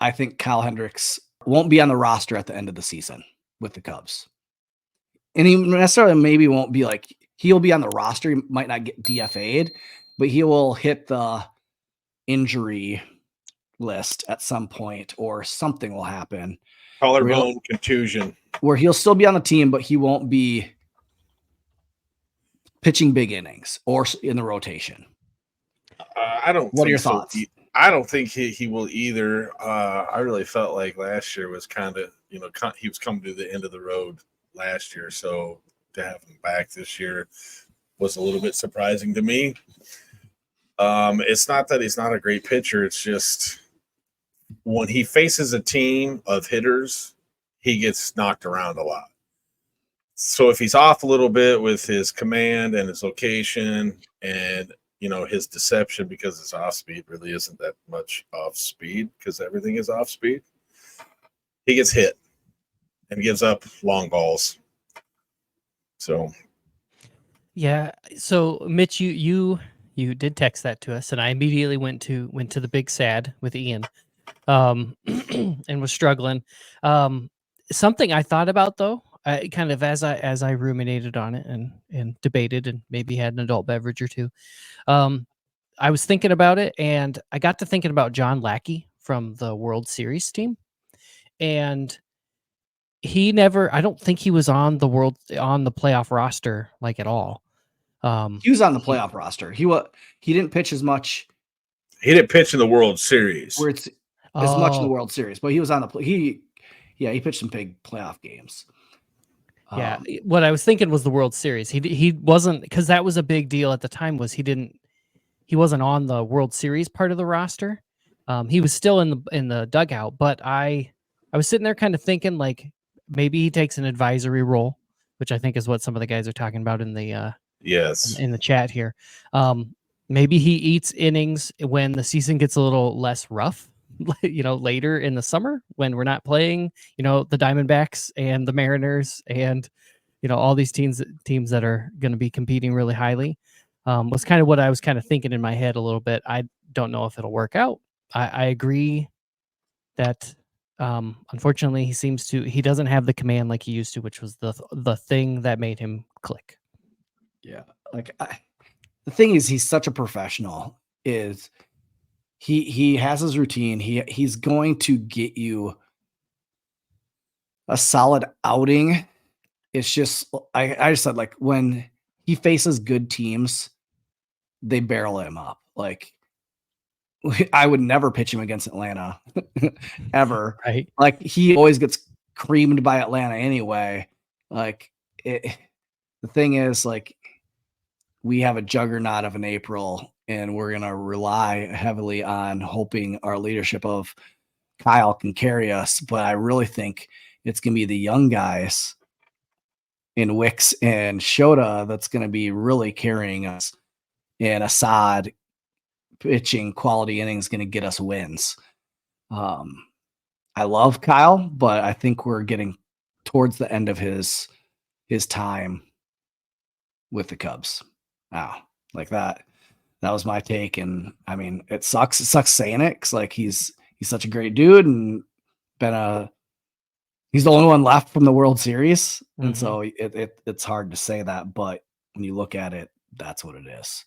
I think Kyle Hendricks won't be on the roster at the end of the season with the Cubs. And he necessarily maybe won't be like, he'll be on the roster. He might not get DFA'd, but he will hit the injury list at some point, or something will happen. Collarbone contusion. Where he'll still be on the team, but he won't be pitching big innings or in the rotation. I don't. What are your thoughts? I don't think he will either. I really felt like last year was kind of, he was coming to the end of the road last year. So to have him back this year was a little bit surprising to me. It's not that he's not a great pitcher. It's just when he faces a team of hitters, he gets knocked around a lot. So if he's off a little bit with his command and his location and, his deception, because his off speed really isn't that much off speed because everything is off speed, he gets hit and gives up long balls. So, yeah. So Mitch, you did text that to us, and I immediately went to the big sad with Ian, and was struggling. Something I thought about though, kind of as I ruminated on it and debated and maybe had an adult beverage or two. I was thinking about it, and I got to thinking about John Lackey from the World Series team, and I don't think he was on the playoff roster like at all. He was on the playoff roster. He didn't pitch as much. He didn't pitch in the World Series. Where it's as much in the World Series, but he was on the he pitched some big playoff games. Yeah, what I was thinking was the World Series. He wasn't, because that was a big deal at the time. He wasn't on the World Series part of the roster. He was still in the dugout, but I was sitting there kind of thinking like maybe he takes an advisory role, which I think is what some of the guys are talking about in the yes in the chat here. Maybe he eats innings when the season gets a little less rough, later in the summer when we're not playing, the Diamondbacks and the Mariners and, all these teams that are going to be competing really highly. Was kind of what I was kind of thinking in my head a little bit. I don't know if it'll work out. I agree that, unfortunately, he doesn't have the command like he used to, which was the thing that made him click. Yeah. The thing is, he's such a professional. Is he has his routine. He's going to get you a solid outing. It's just, I just said, like, when he faces good teams, they barrel him up. Like, I would never pitch him against Atlanta ever. Right. Like, he always gets creamed by Atlanta anyway. Like, the thing is, like, we have a juggernaut of an April, and we're going to rely heavily on hoping our leadership of Kyle can carry us. But I really think it's going to be the young guys in Wicks and Shota that's going to be really carrying us. And Assad pitching quality innings going to get us wins. I love Kyle, but I think we're getting towards the end of his time with the Cubs. Wow, like that. That was my take, and I mean, it sucks. It sucks saying it, because like he's such a great dude, and he's the only one left from the World Series, and so it's hard to say that. But when you look at it, that's what it is.